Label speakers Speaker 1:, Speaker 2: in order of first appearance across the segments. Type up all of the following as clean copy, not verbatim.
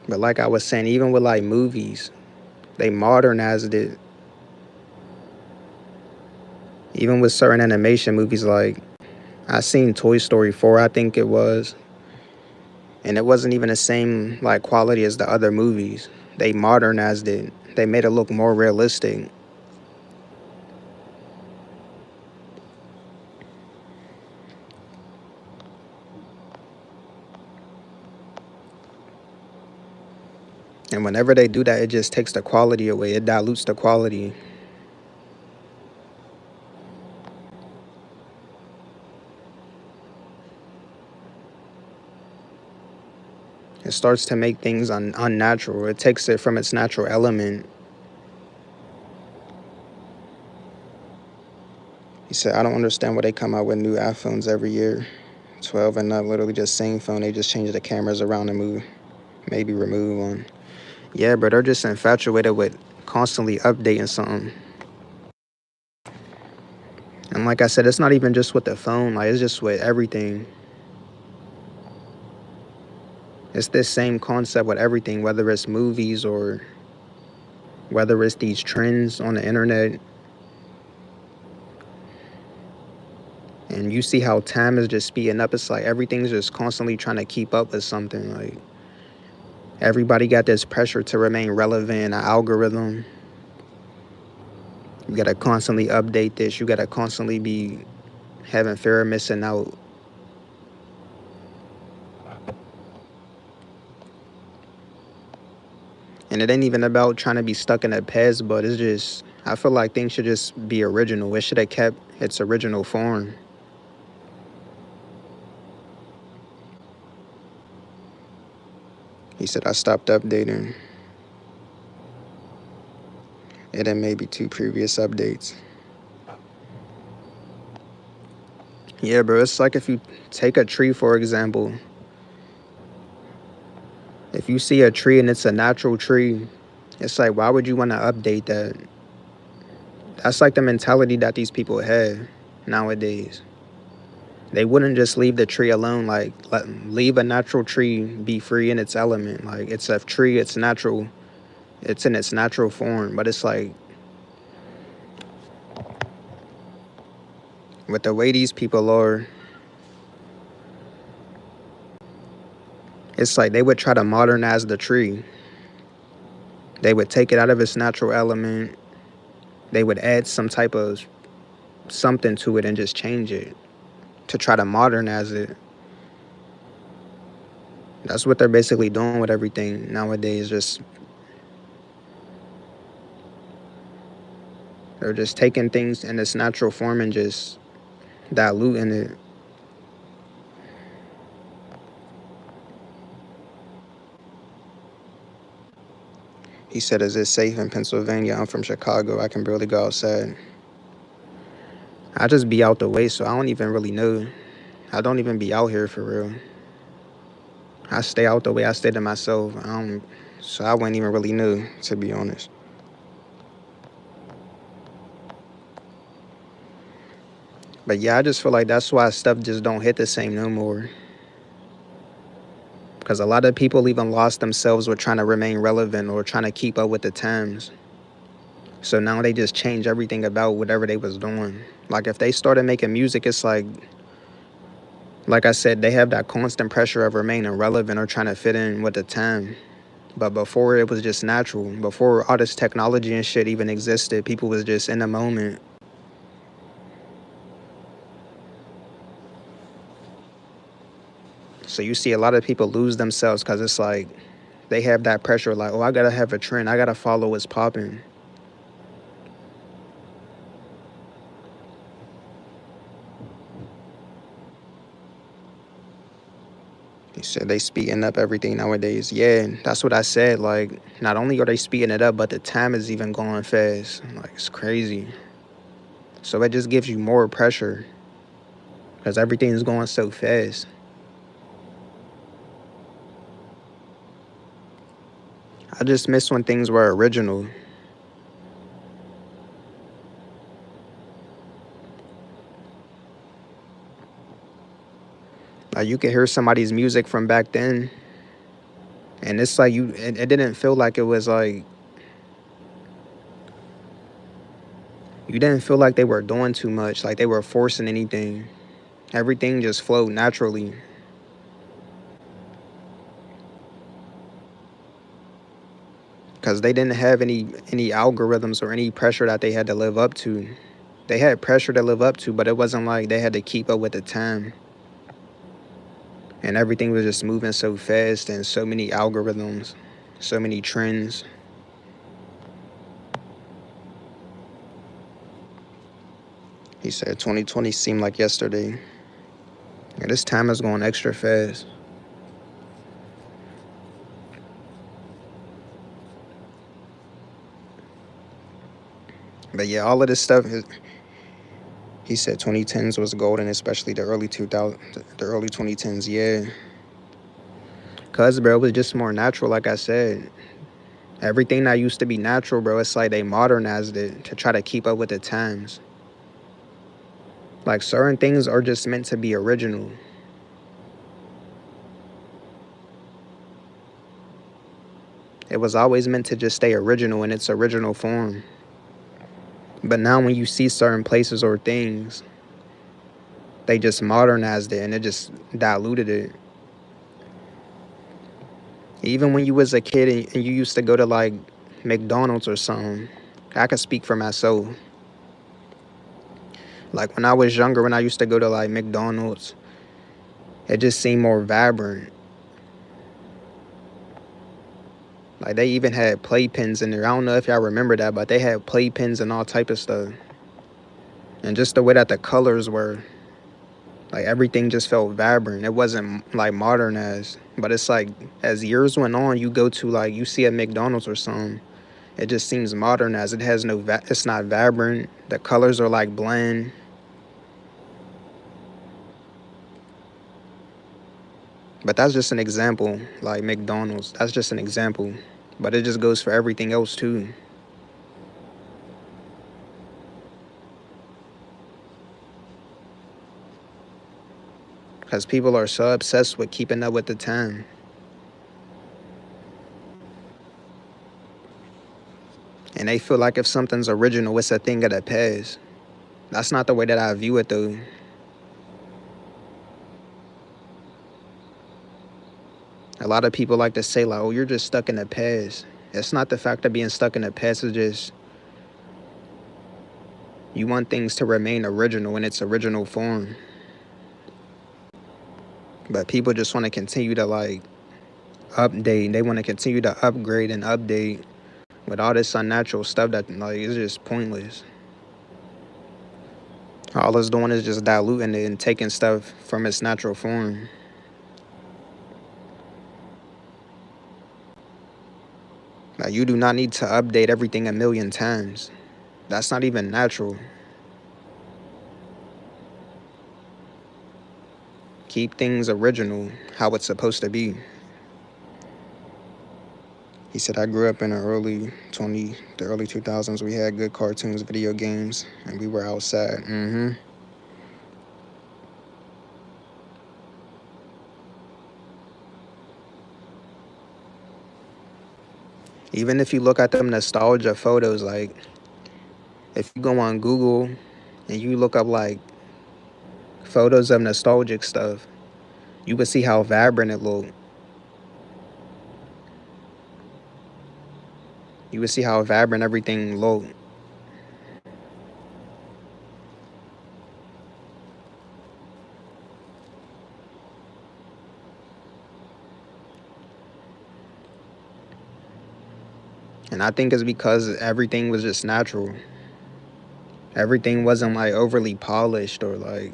Speaker 1: But like I was saying, even with like movies, they modernized it. Even with certain animation movies, like I seen Toy Story 4, I think it was, and it wasn't even the same like quality as the other movies. They modernized it. They made it look more realistic. And whenever they do that, it just takes the quality away. It dilutes the quality. It starts to make things unnatural. It takes it from its natural element. He said, I don't understand why they come out with new iPhones every year. 12 and up, literally just same phone. They just change the cameras around and move, maybe remove one. Yeah, but they're just infatuated with constantly updating something. And like I said, it's not even just with the phone, like it's just with everything. It's this same concept with everything, whether it's movies or whether it's these trends on the internet. And you see how time is just speeding up. It's like everything's just constantly trying to keep up with something. Like everybody got this pressure to remain relevant in an algorithm. You gotta constantly update this. You gotta constantly be having fear of missing out. And it ain't even about trying to be stuck in the past, but it's just I feel like things should just be original. It should have kept its original form. He said I stopped updating. It had maybe two previous updates. Yeah, bro. It's like if you take a tree, for example. If you see a tree and it's a natural tree, it's like, why would you want to update that? That's like the mentality that these people have nowadays. They wouldn't just leave the tree alone, like leave a natural tree be free in its element. Like it's a tree, it's natural, it's in its natural form. But it's like with the way these people are, it's like they would try to modernize the tree. They would take it out of its natural element. They would add some type of something to it and just change it to try to modernize it. That's what they're basically doing with everything nowadays. Just they're just taking things in its natural form and just diluting it. He said, "Is it safe in Pennsylvania? I'm from Chicago. I can barely go outside. I just be out the way, so I don't even really know. I don't even be out here for real. I stay out the way. I stay to myself. I don't, so I wouldn't even really know, to be honest. But yeah, I just feel like that's why stuff just don't hit the same no more. Because a lot of people even lost themselves with trying to remain relevant or trying to keep up with the times. So now they just change everything about whatever they was doing. Like if they started making music, it's like I said, they have that constant pressure of remaining relevant or trying to fit in with the time. But before it was just natural. Before all this technology and shit even existed, people was just in the moment. So you see a lot of people lose themselves because it's like they have that pressure like, oh, I gotta have a trend. I gotta follow what's popping. He said they speeding up everything nowadays. Yeah, that's what I said. Like, not only are they speeding it up, but the time is even going fast. Like, it's crazy. So it just gives you more pressure because everything is going so fast. I just miss when things were original. Like, you can hear somebody's music from back then, And it's like it didn't feel like it was like you didn't feel like they were doing too much, like they were forcing anything. Everything just flowed naturally because they didn't have any algorithms or any pressure that they had to live up to. They had pressure to live up to, but it wasn't like they had to keep up with the time. And everything was just moving so fast and so many algorithms, so many trends. He said 2020 seemed like yesterday. And this time is going extra fast. But yeah, all of this stuff is, he said 2010s was golden, especially the early 2000, the early 2010s. Yeah, cause bro, it was just more natural. Like I said, everything that used to be natural, bro, it's like they modernized it to try to keep up with the times. Like certain things are just meant to be original. It was always meant to just stay original in its original form. But now when you see certain places or things, they just modernized it and it just diluted it. Even when you was a kid and you used to go to like McDonald's or something, I can speak for myself. Like when I was younger, when I used to go to like McDonald's, it just seemed more vibrant. Like they even had playpens in there. I don't know if y'all remember that, but they had playpens and all type of stuff. And just the way that the colors were, like everything just felt vibrant. It wasn't like modernized. But it's like as years went on, you go to like you see a McDonald's or something, it just seems modernized. It has no, it's not vibrant. The colors are like bland. But that's just an example, like McDonald's. That's just an example. But it just goes for everything else too. Because people are so obsessed with keeping up with the time. And they feel like if something's original, it's a thing of the past. That's not the way that I view it though. A lot of people like to say like, oh, you're just stuck in the past. It's not the fact of being stuck in the past, it's just you want things to remain original in its original form. But people just want to continue to like update. They want to continue to upgrade and update with all this unnatural stuff that like is just pointless. All it's doing is just diluting it and taking stuff from its natural form. Like you do not need to update everything a million times. That's not even natural. Keep things original, how it's supposed to be. He said, I grew up in the early 2000s. We had good cartoons, video games, and we were outside. Even if you look at them nostalgia photos, like if you go on Google and you look up like photos of nostalgic stuff, you would see how vibrant it looked. You would see how vibrant everything looked. And I think it's because everything was just natural. Everything wasn't like overly polished or like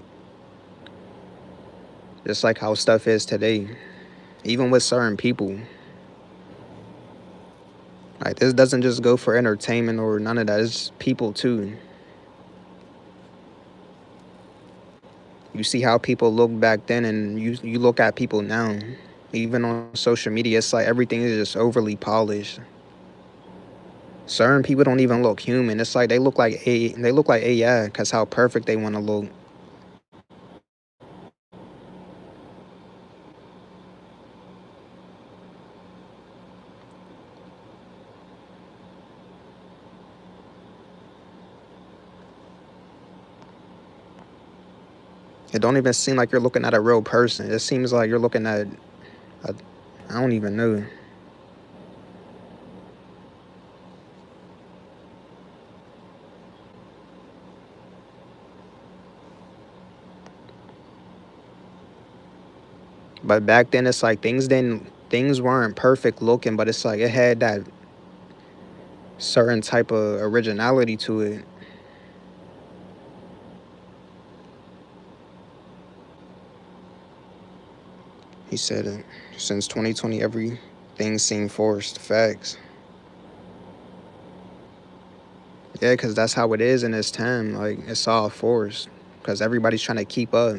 Speaker 1: just like how stuff is today. Even with certain people. Like this doesn't just go for entertainment or none of that. It's people too. You see how people look back then and you look at people now. Even on social media, it's like everything is just overly polished. Certain people don't even look human. It's like they look like AI because how perfect they want to look. It don't even seem like you're looking at a real person. It seems like you're looking at a, I don't even know. But back then, it's like things weren't perfect looking, but it's like it had that certain type of originality to it. He said, since 2020, everything seemed forced. Facts. Yeah, because that's how it is in this time. Like, it's all forced because everybody's trying to keep up.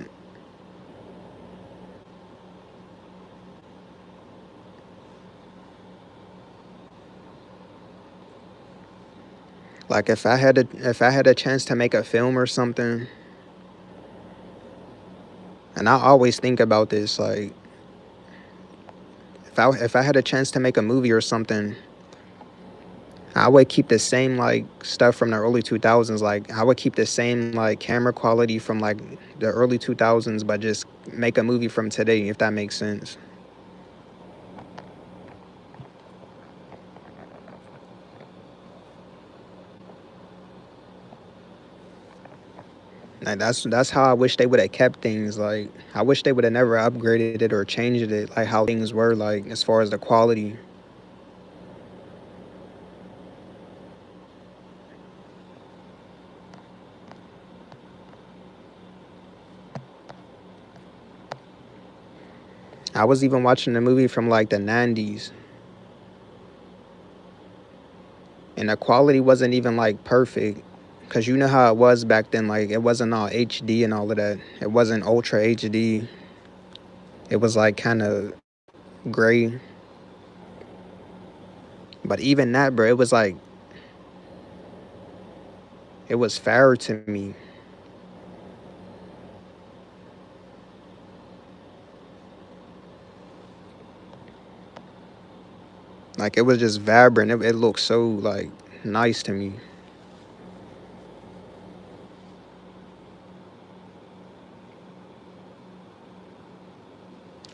Speaker 1: Like, if I had a chance to make a film or something, and I always think about this, like, if I had a chance to make a movie or something, I would keep the same like stuff from the early 2000s. Like, I would keep the same like camera quality from like the early 2000s, but just make a movie from today, if that makes sense. Like, that's how I wish they would have kept things. Like, I wish they would have never upgraded it or changed it. Like how things were, like as far as the quality. I was even watching a movie from like the 90s, and the quality wasn't even like perfect. Cause you know how it was back then. Like, it wasn't all HD and all of that. It wasn't ultra HD. It was like kind of gray. But even that, bro, it was like it was fair to me. Like, it was just vibrant. It looked so like nice to me.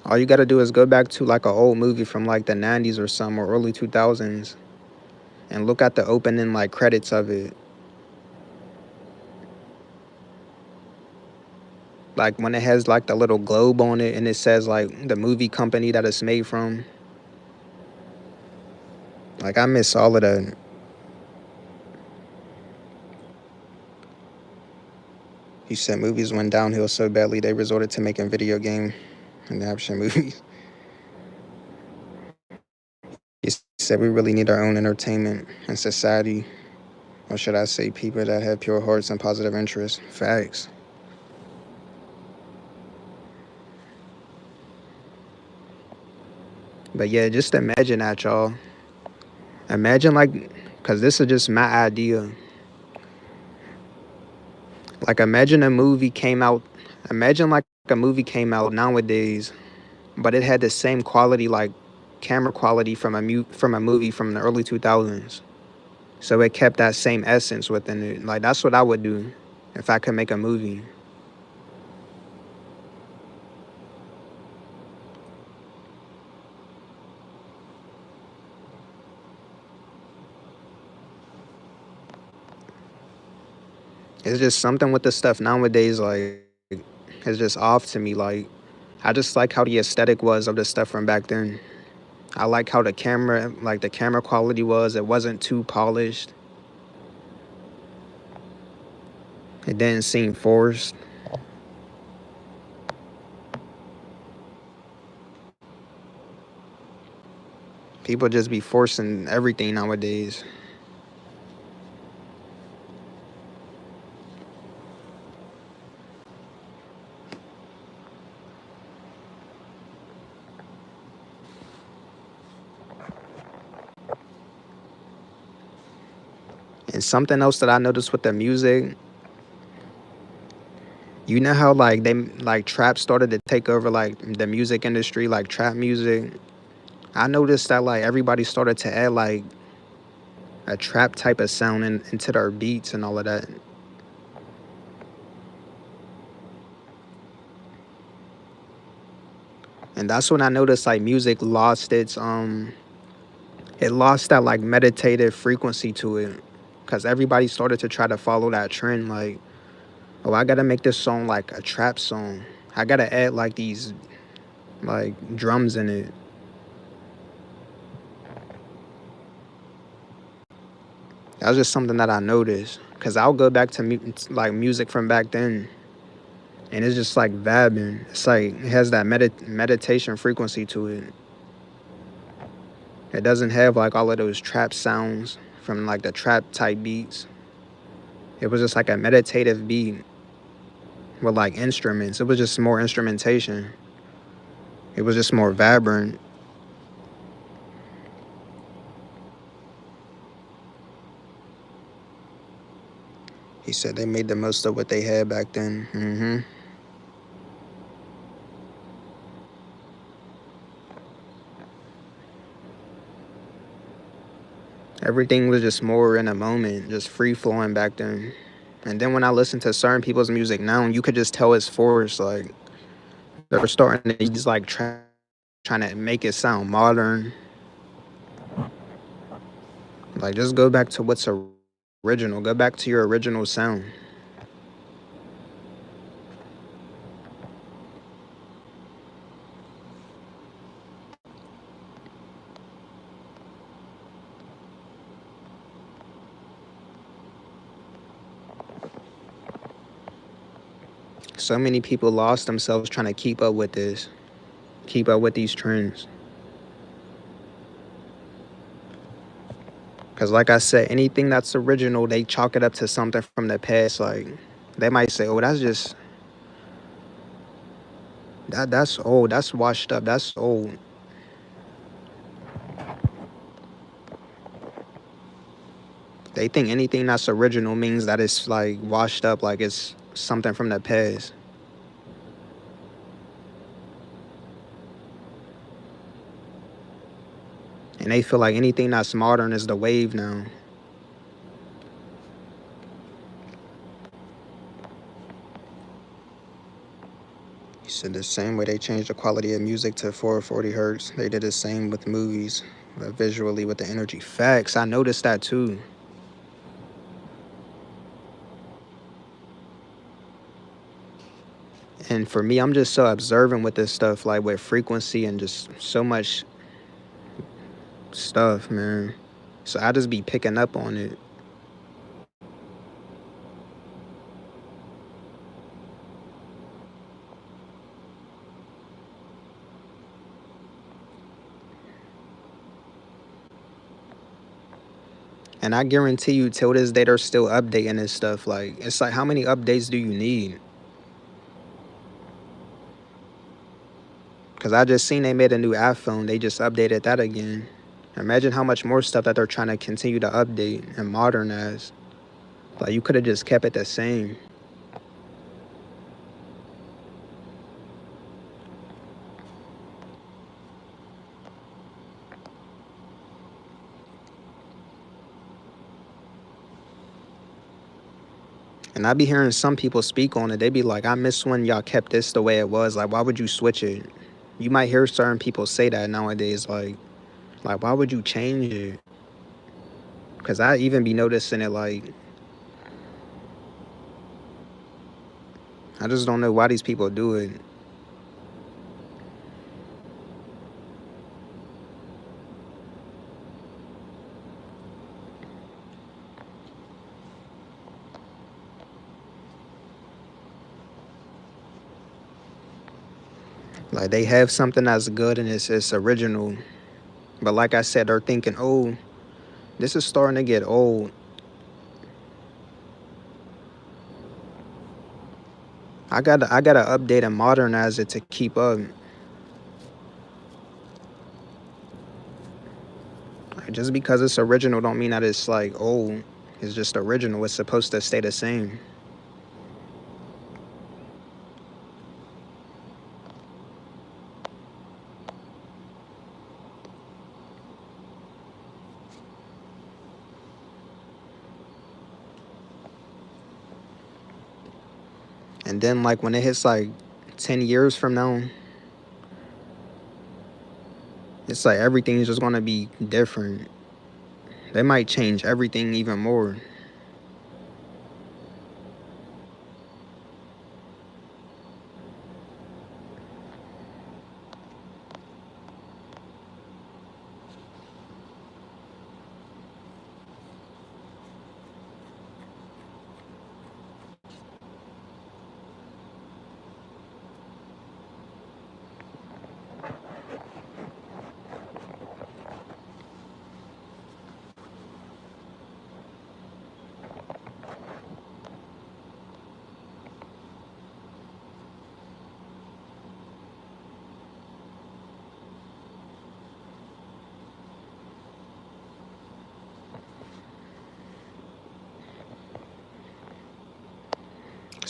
Speaker 1: All you gotta do is go back to like an old movie from like the 90s or some or early 2000s and look at the opening like credits of it. Like when it has like the little globe on it and it says like the movie company that it's made from. Like, I miss all of that. He said movies went downhill so badly they resorted to making video game and action movies. He said we really need our own entertainment and society, or should I say people that have pure hearts and positive interests. Facts. But yeah, just imagine that, y'all. Imagine like, cause this is just my idea. Like, imagine a movie came out. Imagine like a movie came out nowadays, but it had the same quality, like camera quality from a movie from the early 2000s. So it kept that same essence within it. Like, that's what I would do if I could make a movie. It's just something with the stuff nowadays, like, it's just off to me. Like, I just like how the aesthetic was of the stuff from back then. I like how the camera quality was. It wasn't too polished. It didn't seem forced. People just be forcing everything nowadays. And something else that I noticed with the music, you know how like they like trap started to take over like the music industry, like trap music. I noticed that like everybody started to add like a trap type of sound into their beats and all of that. And that's when I noticed like music lost it lost that like meditative frequency to it. Cause everybody started to try to follow that trend, like, oh, I gotta make this song like a trap song. I gotta add like these like drums in it. That's just something that I noticed. Cause I'll go back to like music from back then, and it's just like vabbing. It's like it has that meditation frequency to it. It doesn't have like all of those trap sounds from like the trap type beats. It was just like a meditative beat with like instruments. It was just more instrumentation. It was just more vibrant. He said they made the most of what they had back then. Everything was just more in a moment, just free flowing back then. And then when I listen to certain people's music now, you could just tell it's forced. Like they're starting to just like trying to make it sound modern. Like just go back to what's original. Go back to your original sound. So many people lost themselves trying to keep up with this, keep up with these trends. Because, like I said, anything that's original, they chalk it up to something from the past. Like, they might say, oh, that's just, that's old, that's washed up, that's old. They think anything that's original means that it's like washed up, like it's something from the past. And they feel like anything that's modern is the wave now. He said the same way they changed the quality of music to 440 hertz, they did the same with movies, but visually with the energy. Facts, I noticed that too. And for me, I'm just so observant with this stuff, like with frequency and just so much stuff, man. So I just be picking up on it. And I guarantee you, till this day, they're still updating this stuff. Like, it's like, how many updates do you need? Because I just seen they made a new iPhone. They just updated that again. Imagine how much more stuff that they're trying to continue to update and modernize. Like, you could have just kept it the same. And I be hearing some people speak on it. They be like, I miss when y'all kept this the way it was. Like, why would you switch it? You might hear certain people say that nowadays. Like, why would you change it? Because I even be noticing it, like, I just don't know why these people do it. Like, they have something that's good and it's original. But like I said, they're thinking, oh, this is starting to get old. I gotta update and modernize it to keep up. Like, just because it's original don't mean that it's like old. It's just original. It's supposed to stay the same. And then like when it hits like 10 years from now, It's like everything's just gonna be different. They might change everything even more.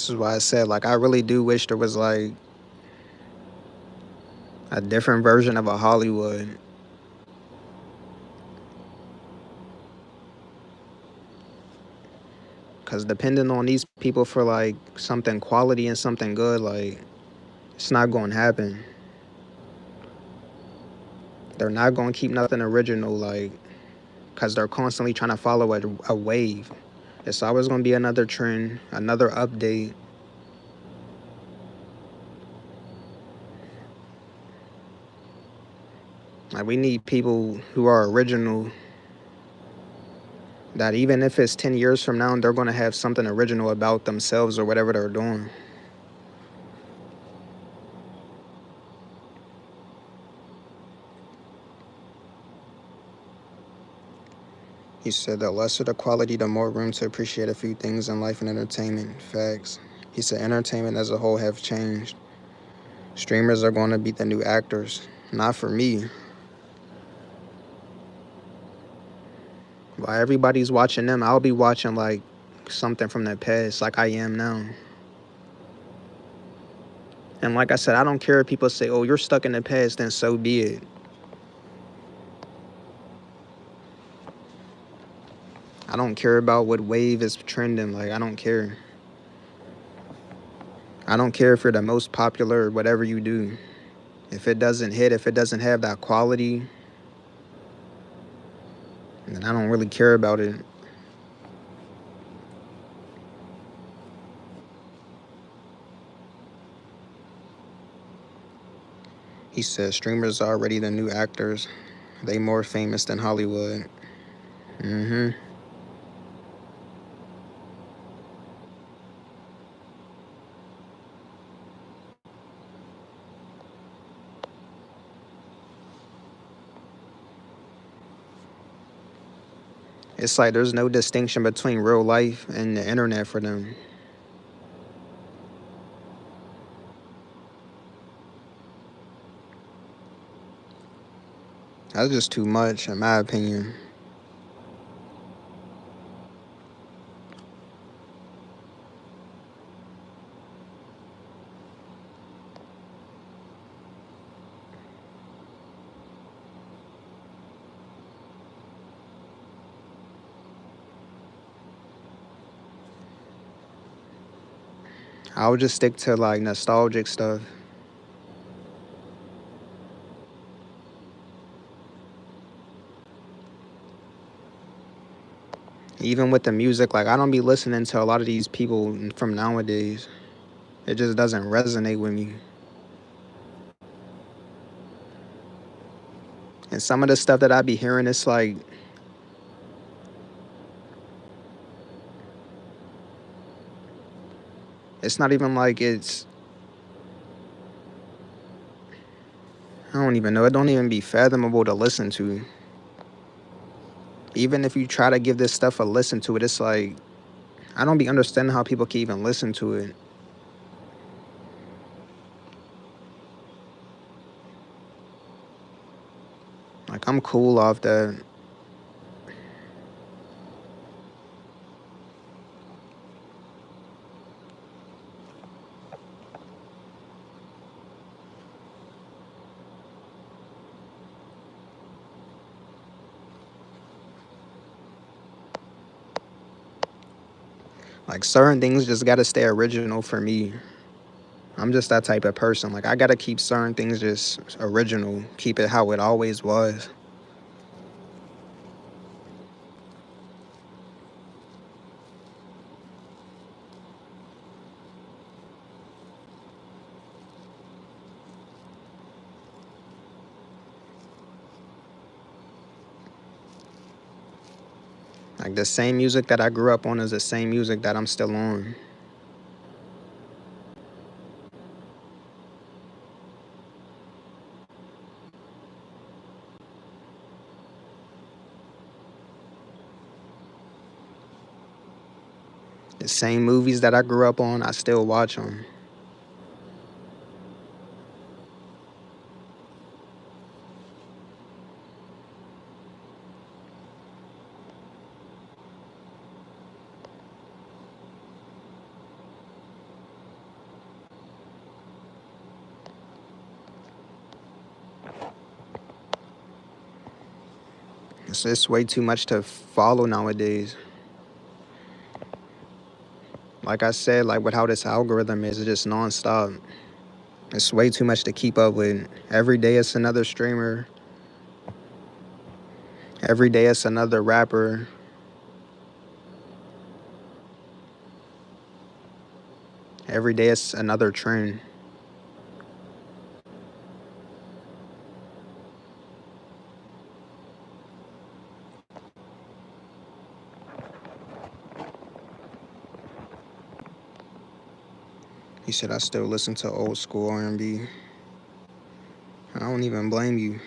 Speaker 1: This is why I said, like, I really do wish there was like a different version of a Hollywood. Cause depending on these people for like something quality and something good, like it's not gonna happen. They're not gonna keep nothing original, like, cause they're constantly trying to follow a wave. It's always gonna be another trend, another update. Like we need people who are original. That even if it's 10 years from now, they're gonna have something original about themselves or whatever they're doing. He said the lesser the quality, the more room to appreciate a few things in life and entertainment. Facts. He said entertainment as a whole have changed. Streamers are going to be the new actors. Not for me. While everybody's watching them, I'll be watching like something from the past, like I am now. And like I said, I don't care if people say, "Oh, you're stuck in the past," then so be it. I don't care about what wave is trending. Like I don't care. I don't care if you're the most popular or whatever you do. If it doesn't hit, if it doesn't have that quality, then I don't really care about it. He said streamers are already the new actors. They more famous than Hollywood. Mm-hmm. It's like there's no distinction between real life and the internet for them. That's just too much, in my opinion. I would just stick to like nostalgic stuff. Even with the music, like I don't be listening to a lot of these people from nowadays. It just doesn't resonate with me. And some of the stuff that I be hearing, it's like it's not even like it's I don't even know. It don't even be fathomable to listen to. Even if you try to give this stuff a listen to it, it's like I don't be understanding how people can even listen to it. Like I'm cool off that. Like certain things just gotta stay original for me. I'm just that type of person. Like I gotta keep certain things just original, keep it how it always was. Like the same music that I grew up on is the same music that I'm still on. The same movies that I grew up on, I still watch them. It's way too much to follow nowadays. Like I said, like with how this algorithm is, it's just nonstop. It's way too much to keep up with. Every day it's another streamer. Every day it's another rapper. Every day it's another trend. He said I still listen to old school R&B. I don't even blame you.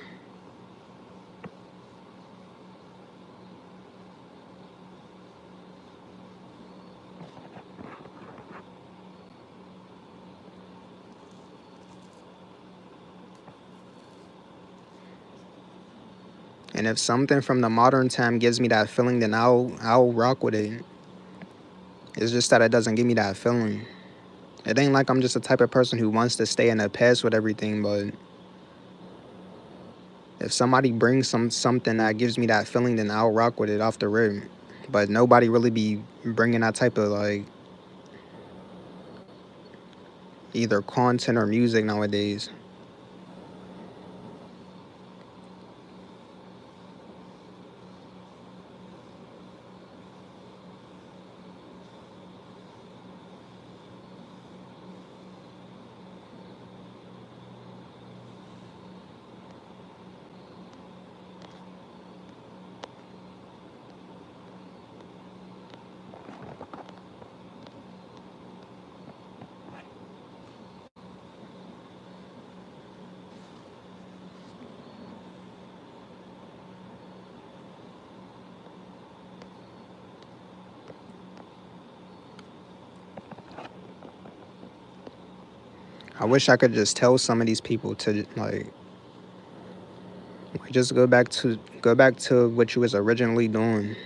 Speaker 1: And if something from the modern time gives me that feeling, then I'll rock with it. It's just that it doesn't give me that feeling. It ain't like I'm just the type of person who wants to stay in the past with everything, but if somebody brings something that gives me that feeling, then I'll rock with it off the rip. But nobody really be bringing that type of like either content or music nowadays. I wish I could just tell some of these people to like just go back to what you was originally doing.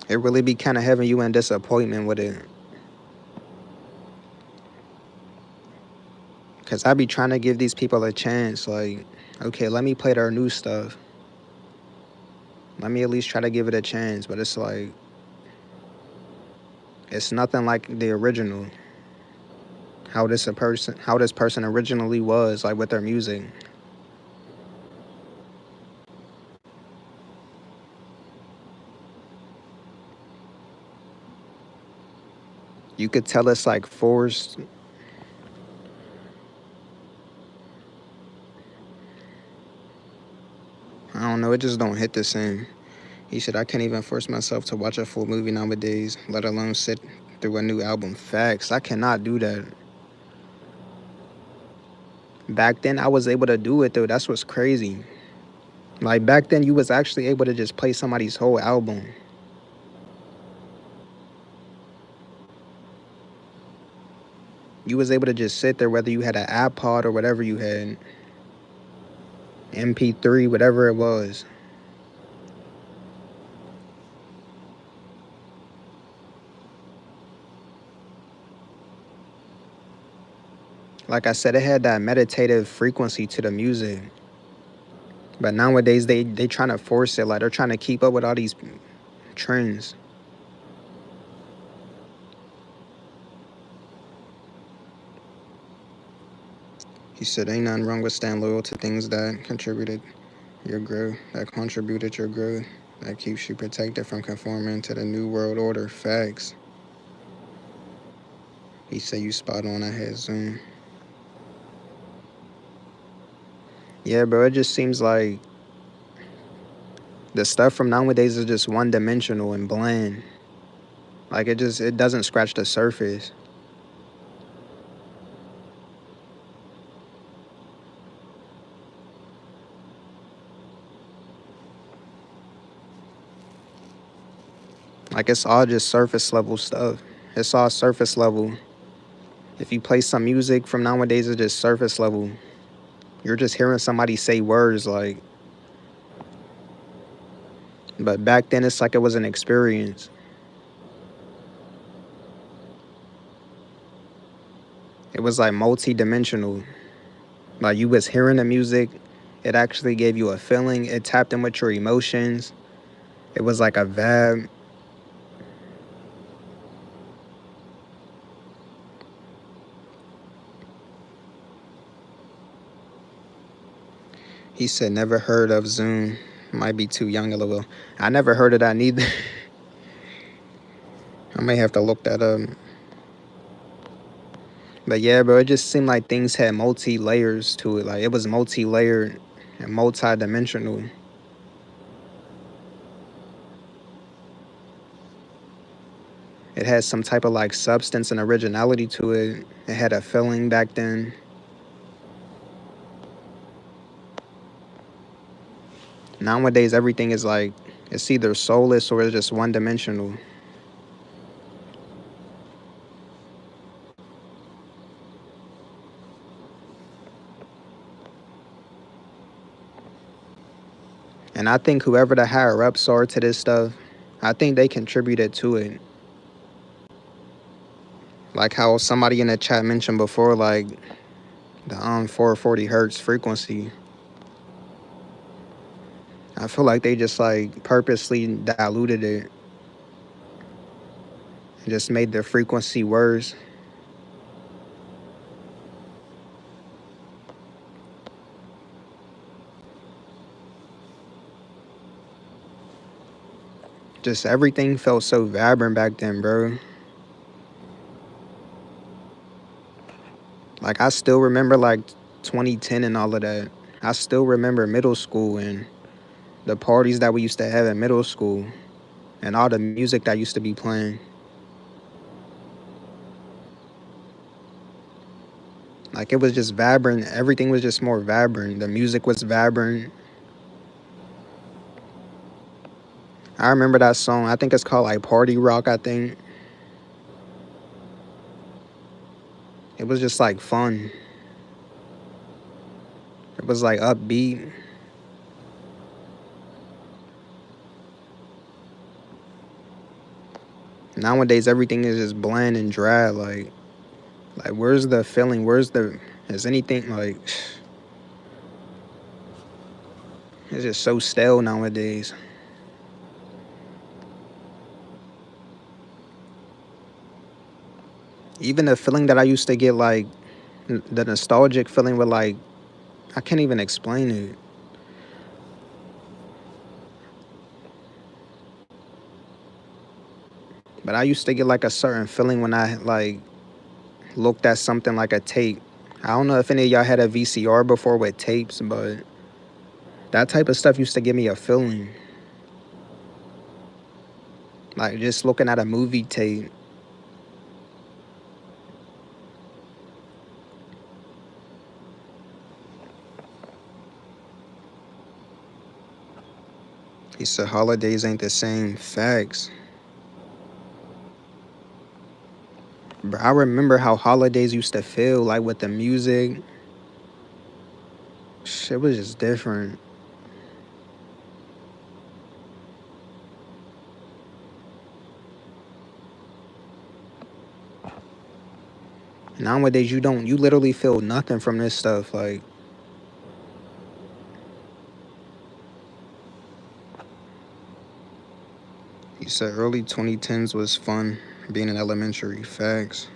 Speaker 1: It really be kind of having you in disappointment with it. Cause I be trying to give these people a chance. Like, okay, let me play their new stuff. Let me at least try to give it a chance. But it's like it's nothing like the original. How this person originally was like with their music. You could tell it's like forced. I don't know. It just don't hit the same. He said I can't even force myself to watch a full movie nowadays, let alone sit through a new album. Facts. I cannot do that. Back then I was able to do it though. That's what's crazy. Like back then you was actually able to just play somebody's whole album. You was able to just sit there whether you had an iPod or whatever you had, MP3, whatever it was. Like I said, it had that meditative frequency to the music. But nowadays they trying to force it, like they're trying to keep up with all these trends. He said, "Ain't nothing wrong with staying loyal to things that contributed your growth, that keeps you protected from conforming to the new world order." Facts. He said, "You spot on. I had Zoom." Yeah, bro. It just seems like the stuff from nowadays is just one dimensional and bland. Like it doesn't scratch the surface. Like it's all just surface level stuff. It's all surface level. If you play some music from nowadays, it's just surface level. You're just hearing somebody say words like, but back then it's like it was an experience. It was like multi-dimensional. Like you was hearing the music, it actually gave you a feeling. It tapped in with your emotions. It was like a vibe. He said, "Never heard of Zoom. Might be too young, LOL." I never heard of that neither. I may have to look that up. But yeah, bro, it just seemed like things had multi layers to it. Like it was multi layered and multi dimensional. It had some type of like substance and originality to it. It had a feeling back then. Nowadays, everything is like it's either soulless or it's just one dimensional. And I think whoever the higher ups are to this stuff, I think they contributed to it. Like how somebody in the chat mentioned before, like the 440 hertz frequency. I feel like they just like purposely diluted it and just made the frequency worse. Just everything felt so vibrant back then, bro. Like I still remember like 2010 and all of that. I still remember middle school and the parties that we used to have in middle school and all the music that used to be playing. Like it was just vibrant. Everything was just more vibrant. The music was vibrant. I remember that song. I think it's called like Party Rock, I think. It was just like fun. It was like upbeat. Nowadays everything is just bland and dry. Like where's the feeling? Where's the is anything like it's just so stale nowadays. Even the feeling that I used to get like the nostalgic feeling with like I can't even explain it. But I used to get like a certain feeling when I like looked at something like a tape. I don't know if any of y'all had a VCR before with tapes, but that type of stuff used to give me a feeling. Like just looking at a movie tape. He said holidays ain't the same. Facts. Bro, I remember how holidays used to feel like with the music. Shit was just different. Nowadays you literally feel nothing from this stuff. Like He said early 2010s was fun being in elementary. Facts.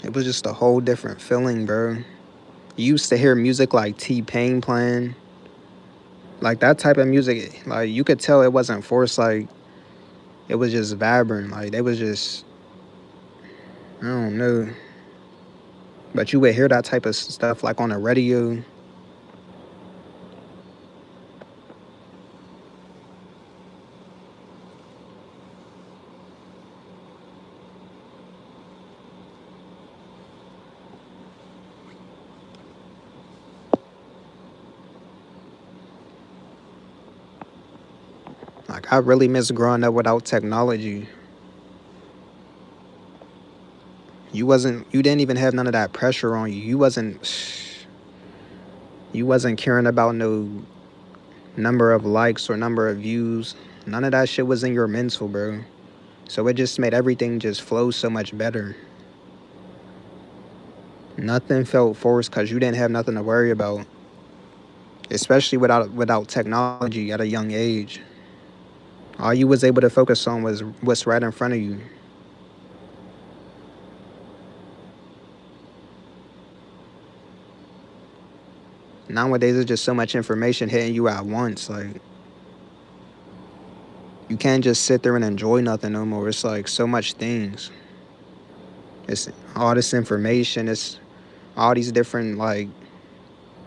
Speaker 1: It was just a whole different feeling, bro. You used to hear music like T-Pain playing, like that type of music. Like you could tell it wasn't forced. Like it was just vibrant. Like they was just, I don't know. But you would hear that type of stuff like on the radio. Like I really miss growing up without technology. You didn't even have none of that pressure on you. You wasn't caring about no number of likes or number of views. None of that shit was in your mental, bro. So it just made everything just flow so much better. Nothing felt forced because you didn't have nothing to worry about, especially without technology at a young age. All you was able to focus on was what's right in front of you. Nowadays, there's just so much information hitting you at once. Like you can't just sit there and enjoy nothing no more. It's like so much things. It's all this information. It's all these different like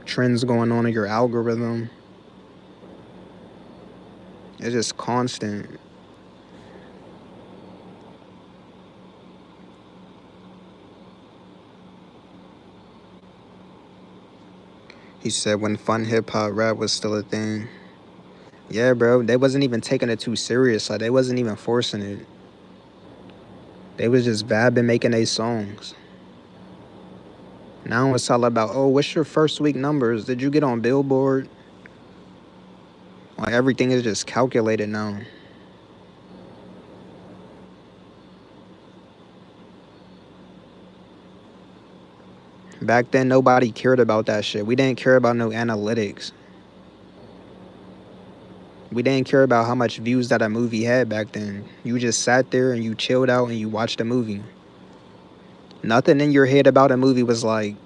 Speaker 1: trends going on in your algorithm. It's just constant. He said when fun hip hop rap was still a thing. Yeah, bro. They wasn't even taking it too serious. Like they wasn't even forcing it. They was just vibing, making their songs. Now it's all about, oh, what's your first week numbers? Did you get on Billboard? Like everything is just calculated now. Back then, nobody cared about that shit. We didn't care about no analytics. We didn't care about how much views that a movie had back then. You just sat there and you chilled out and you watched a movie. Nothing in your head about a movie was like,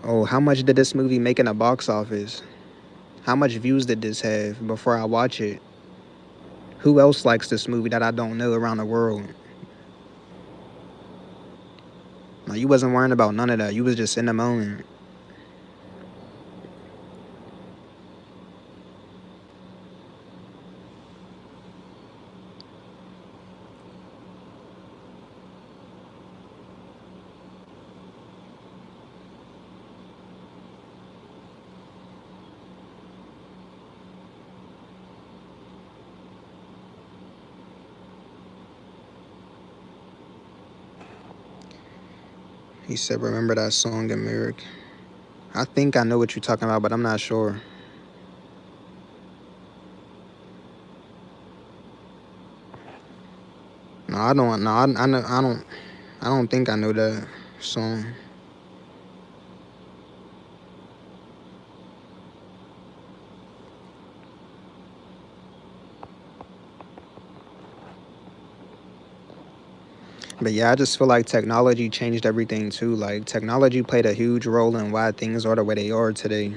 Speaker 1: oh, how much did this movie make in the box office? How much views did this have before I watch it? Who else likes this movie that I don't know around the world? Like you wasn't worrying about none of that. You was just in the moment. He said, remember that song, America? I think I know what you're talking about, but I'm not sure. No, I don't. No, I know. I don't. I don't think I know that song. But yeah, I just feel like technology changed everything too. Like technology played a huge role in why things are the way they are today,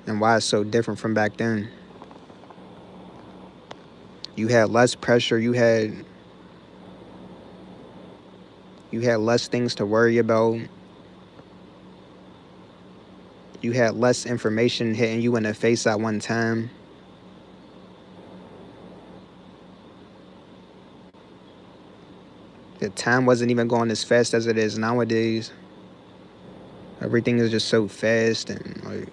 Speaker 1: and why it's so different from back then. You had less pressure. You had less things to worry about. You had less information hitting you in the face at one time. The time wasn't even going as fast as it is nowadays. Everything is just so fast and like,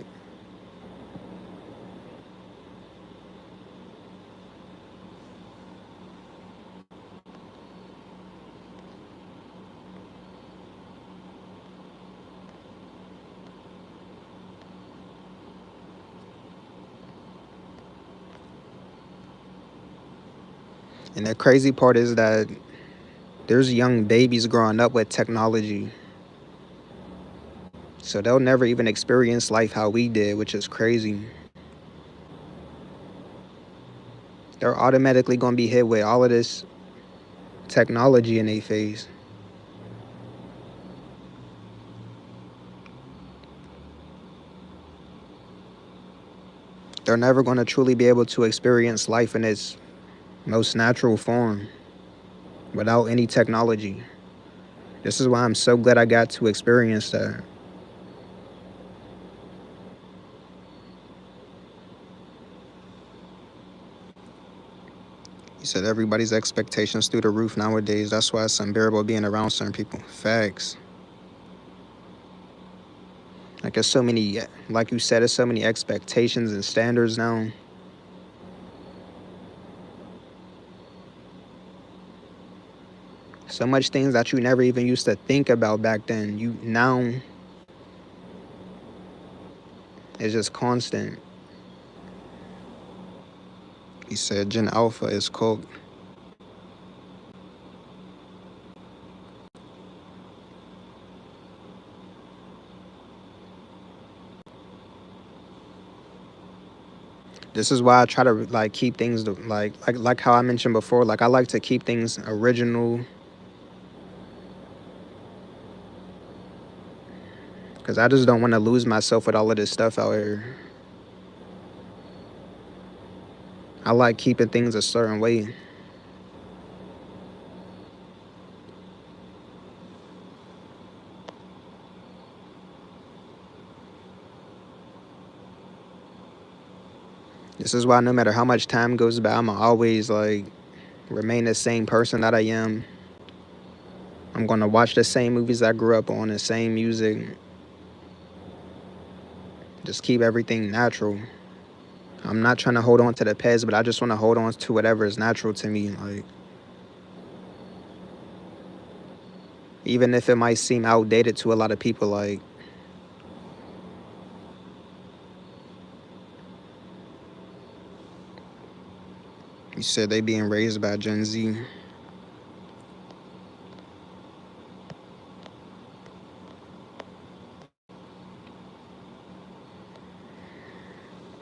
Speaker 1: and the crazy part is that there's young babies growing up with technology. So they'll never even experience life how we did, which is crazy. They're automatically gonna be hit with all of this technology in their face. They're never gonna truly be able to experience life in its most natural form without any technology. This is why I'm so glad I got to experience that. He said everybody's expectations through the roof nowadays. That's why it's unbearable being around certain people. Facts. Like there's so many, like you said, there's so many expectations and standards now. So much things that you never even used to think about back then. You now it's just constant. He said Gen Alpha is cooked. This is why I try to like keep things like how I mentioned before. Like I like to keep things original because I just don't want to lose myself with all of this stuff out here. I like keeping things a certain way. This is why no matter how much time goes by, I'ma always like remain the same person that I am. I'm gonna watch the same movies I grew up on, the same music. Just keep everything natural. I'm not trying to hold on to the past, but I just want to hold on to whatever is natural to me. Like, even if it might seem outdated to a lot of people, like, you said they being raised by Gen Z.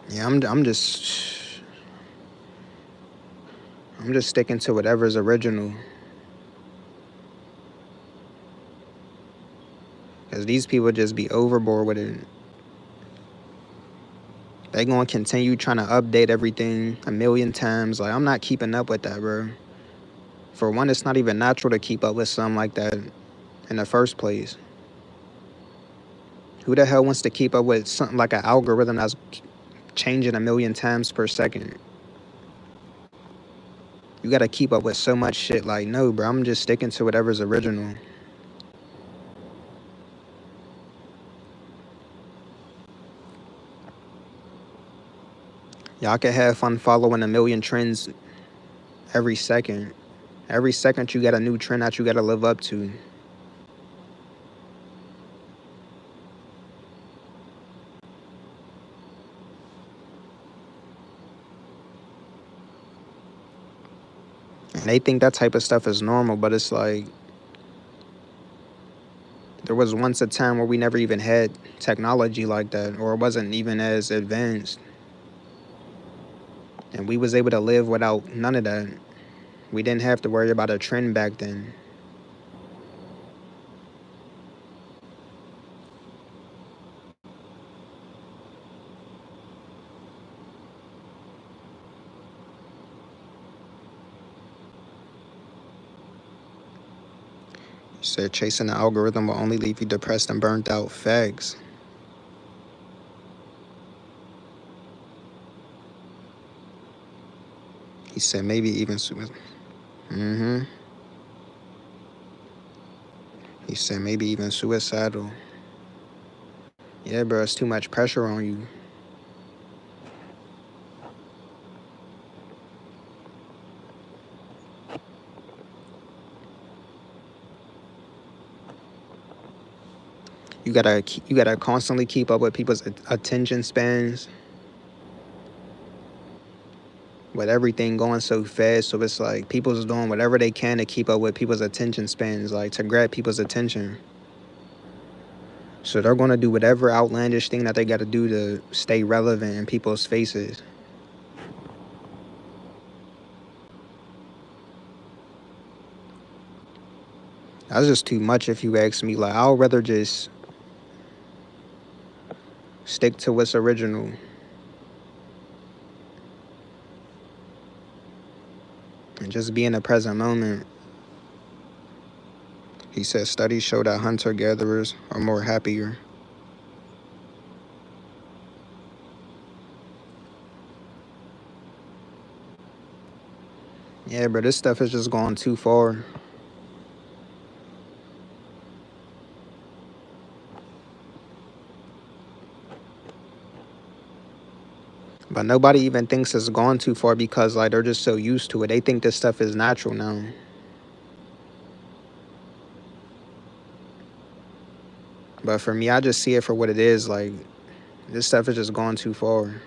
Speaker 1: Yeah, I'm just sticking to whatever's original. Cause these people just be overboard with it. They gonna continue trying to update everything a million times. Like I'm not keeping up with that, bro. For one, it's not even natural to keep up with something like that in the first place. Who the hell wants to keep up with something like an algorithm that's changing a million times per second? You gotta keep up with so much shit. Like, no, bro, I'm just sticking to whatever's original. Y'all can have fun following a million trends every second. Every second you got a new trend that you gotta live up to. And they think that type of stuff is normal, but it's like there was once a time where we never even had technology like that, or it wasn't even as advanced. And we was able to live without none of that. We didn't have to worry about a trend back then. You said chasing the algorithm will only leave you depressed and burnt out. Facts. He said maybe even mm-hmm. He said maybe even suicidal. Yeah, bro, it's too much pressure on you. You gotta constantly keep up with people's attention spans. With everything going so fast, so it's like people's doing whatever they can to keep up with people's attention spans, like to grab people's attention. So they're gonna do whatever outlandish thing that they gotta do to stay relevant in people's faces. That's just too much if you ask me. Like, I'd rather just stick to what's original and just be in the present moment. He said studies show that hunter gatherers are more happier. Yeah, but this stuff is just going too far. But nobody even thinks it's gone too far because like they're just so used to it. They think this stuff is natural now. But for me, I just see it for what it is. Like this stuff is just gone too far.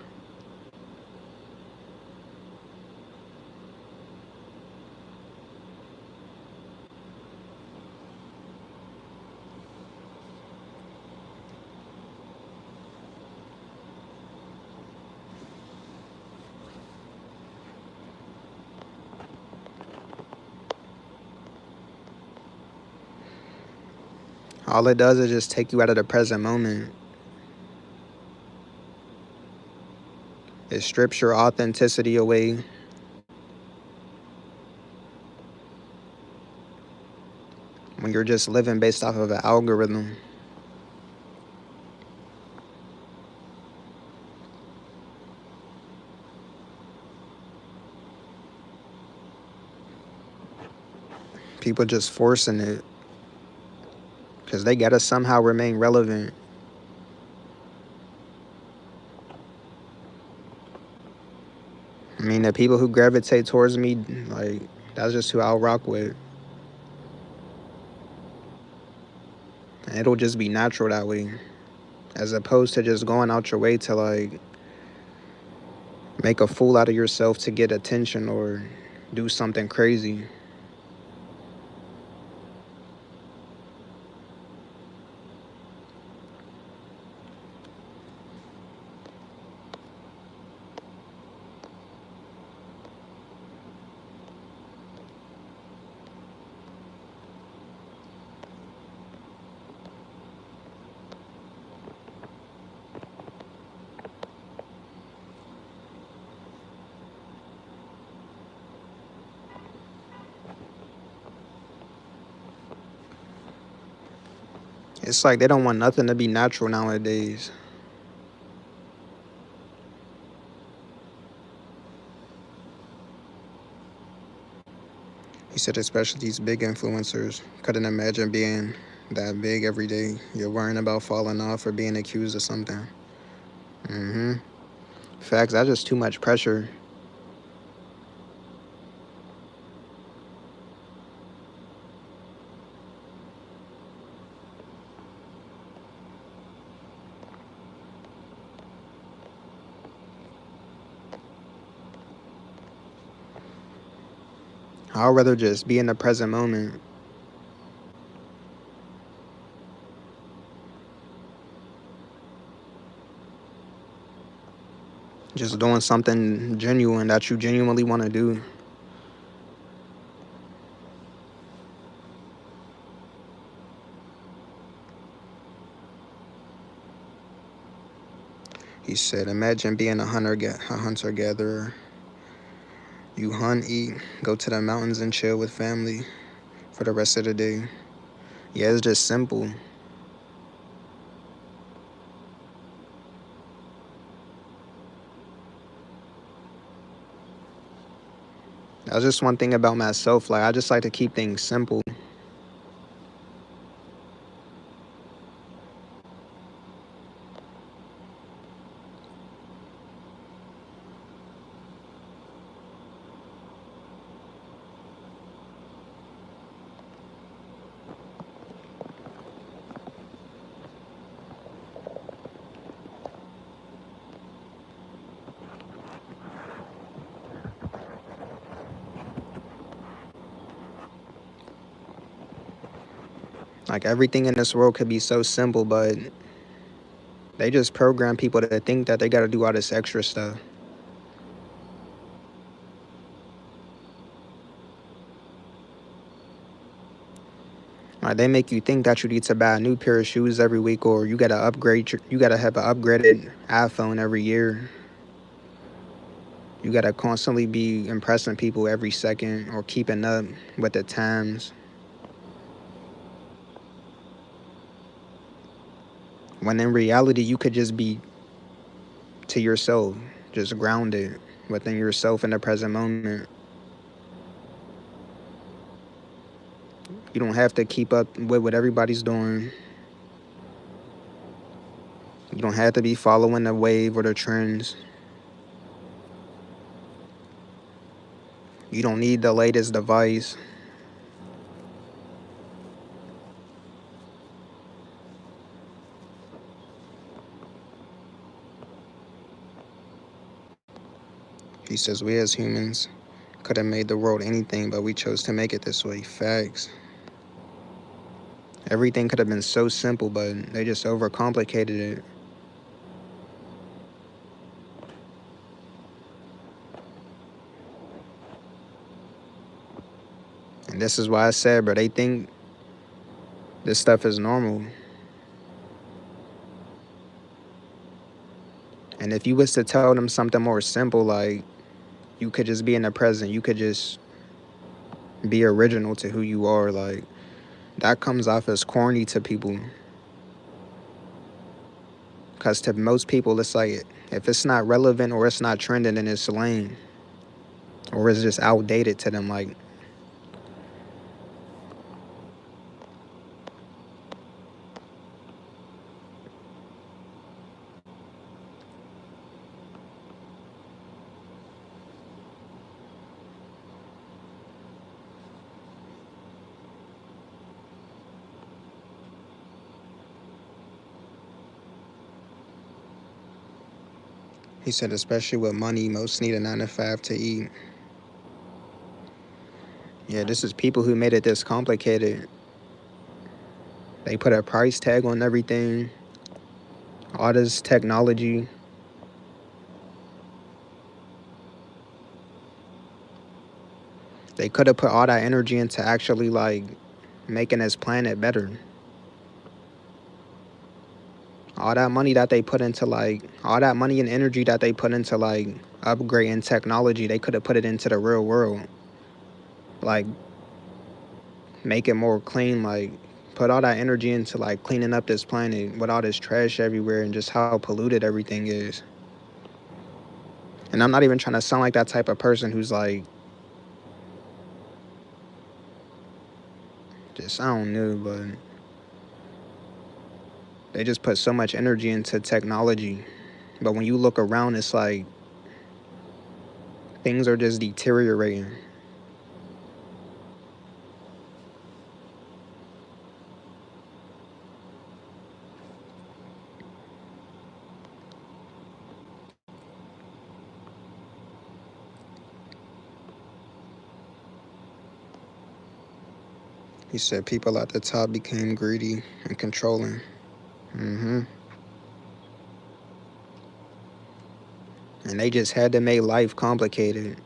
Speaker 1: All it does is just take you out of the present moment. It strips your authenticity away. When you're just living based off of an algorithm. People just forcing it because they gotta somehow remain relevant. I mean, the people who gravitate towards me, like, that's just who I'll rock with. And it'll just be natural that way. As opposed to just going out your way to, like, make a fool out of yourself to get attention or do something crazy. It's like they don't want nothing to be natural nowadays. He said, especially these big influencers. Couldn't imagine being that big every day. You're worrying about falling off or being accused of something. Mm-hmm. Facts, that's just too much pressure. I'd rather just be in the present moment. Just doing something genuine that you genuinely want to do. He said, imagine being a hunter-gatherer. You hunt, eat, go to the mountains and chill with family for the rest of the day. Yeah, it's just simple. That's just one thing about myself. Like, I just like to keep things simple. Like everything in this world could be so simple, but they just program people to think that they got to do all this extra stuff. Like they make you think that you need to buy a new pair of shoes every week, or you got to you got to have an upgraded iPhone every year. You got to constantly be impressing people every second or keeping up with the times. When in reality, you could just be to yourself, just grounded within yourself in the present moment. You don't have to keep up with what everybody's doing. You don't have to be following the wave or the trends. You don't need the latest device. He says, we as humans could have made the world anything, but we chose to make it this way. Facts. Everything could have been so simple, but they just overcomplicated it. And this is why I said, bro, they think this stuff is normal. And if you was to tell them something more simple, like you could just be in the present, you could just be original to who you are, like that comes off as corny to people. Because to most people, it's like if it's not relevant or it's not trending, then it's lame or it's just outdated to them. Like, he said, especially with money, most need a 9 to 5 to eat. Yeah, this is people who made it this complicated. They put a price tag on everything, all this technology. They could have put all that energy into actually like making this planet better. All that money that they put into like all that money and energy that they put into like upgrading technology, they could have put it into the real world. Like make it more clean, like put all that energy into like cleaning up this planet with all this trash everywhere and just how polluted everything is. And I'm not even trying to sound like that type of person who's like just I don't know, but they just put so much energy into technology. But when you look around, it's like things are just deteriorating. He said people at the top became greedy and controlling. hmm And they just had to make life complicated.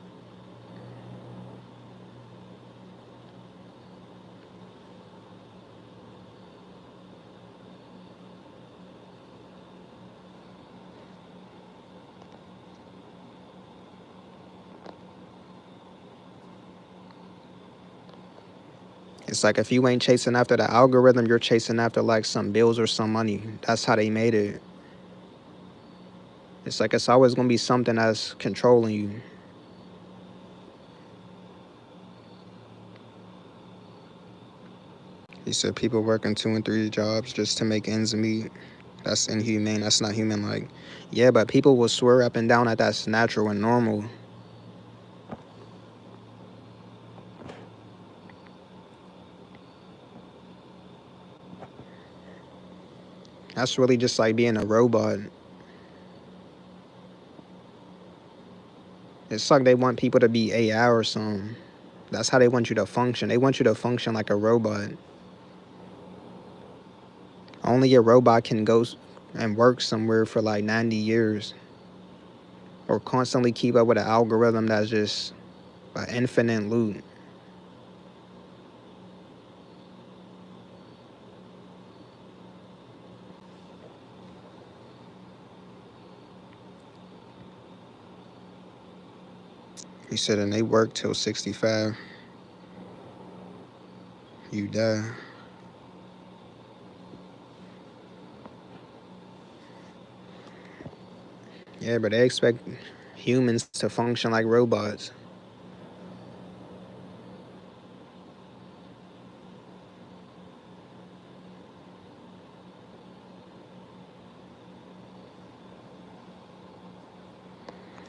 Speaker 1: It's like if you ain't chasing after the algorithm, you're chasing after like some bills or some money. That's how they made it. It's like it's always gonna be something that's controlling you. He said people working 2 and 3 jobs just to make ends meet. That's inhumane. That's not human. Like, yeah, but people will swear up and down that that's natural and normal. That's really just like being a robot. It's like they want people to be AI or something. That's how they want you to function. They want you to function like a robot. Only a robot can and work somewhere for like 90 years or constantly keep up with an algorithm that's just an infinite loop. He said, and they work till 65, you die. Yeah, but they expect humans to function like robots.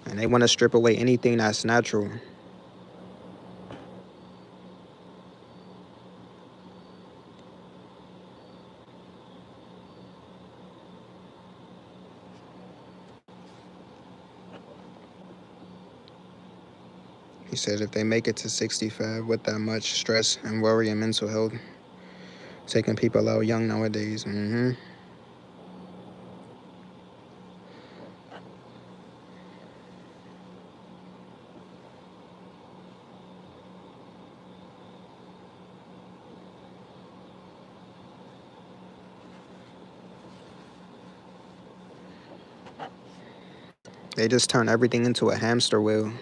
Speaker 1: And they want to strip away anything that's natural. He said if they make it to 65 with that much stress and worry and mental health, taking people out young nowadays. They just turn everything into a hamster wheel.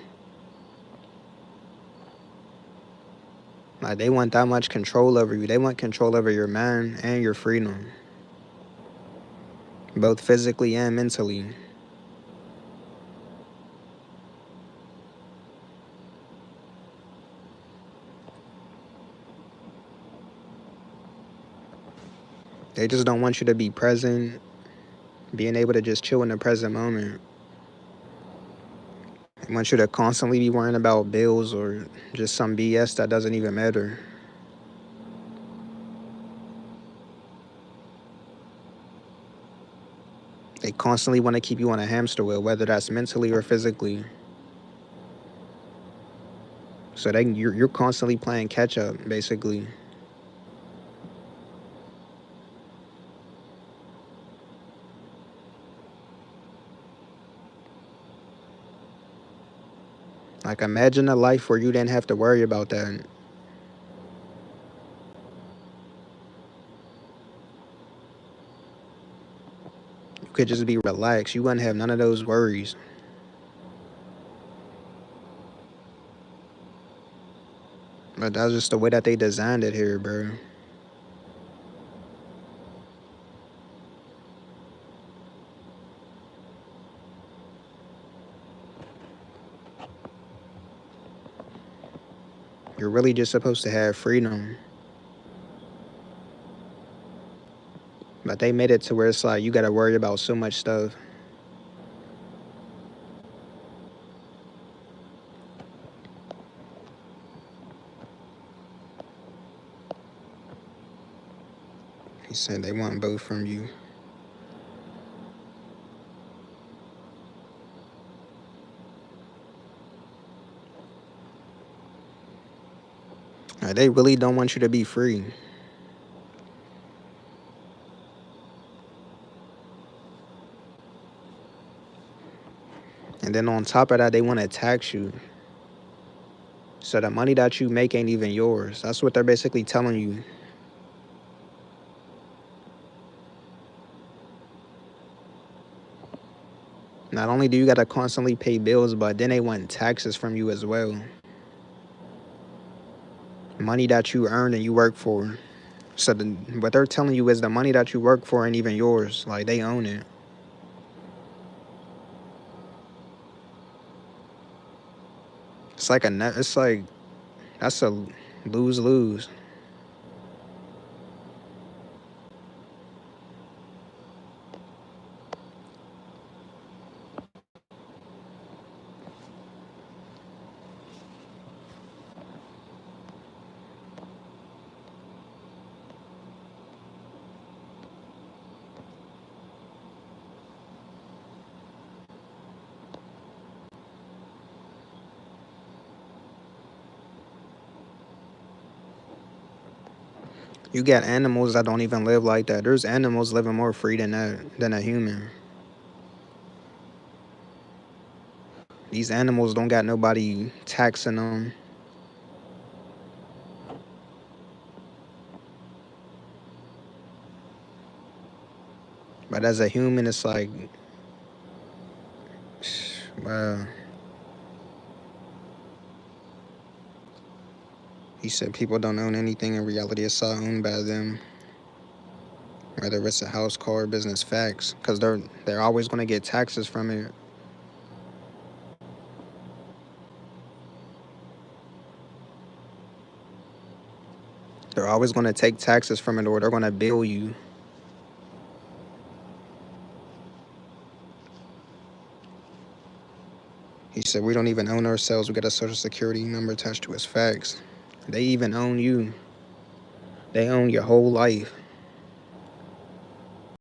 Speaker 1: Like they want that much control over you. They want control over your mind and your freedom, both physically and mentally. They just don't want you to be present, being able to just chill in the present moment. They want you to constantly be worrying about bills or just some BS that doesn't even matter. They constantly want to keep you on a hamster wheel, whether that's mentally or physically. So you're constantly playing catch up, basically. Like imagine a life where you didn't have to worry about that. You could just be relaxed. You wouldn't have none of those worries. But that's just the way that they designed it here, bro. You're really just supposed to have freedom. But they made it to where it's like you gotta worry about so much stuff. He said they want both from you. Like, they really don't want you to be free. And then on top of that, they want to tax you. So the money that you make ain't even yours. That's what they're basically telling you. Not only do you gotta constantly pay bills, but then they want taxes from you as well. Money that you earn and you work for. So what they're telling you is the money that you work for ain't even yours. Like they own it. It's like it's like that's a lose lose. You got animals that don't even live like that. There's animals living more free than than a human. These animals don't got nobody taxing them. But as a human, it's like, well, he said people don't own anything. In reality, it's all owned by them. Whether it's a house, car, business, facts, because they're always going to get taxes from it. They're always going to take taxes from it, or they're going to bill you. He said we don't even own ourselves. We got a social security number attached to us. Facts. They even own you. They own your whole life.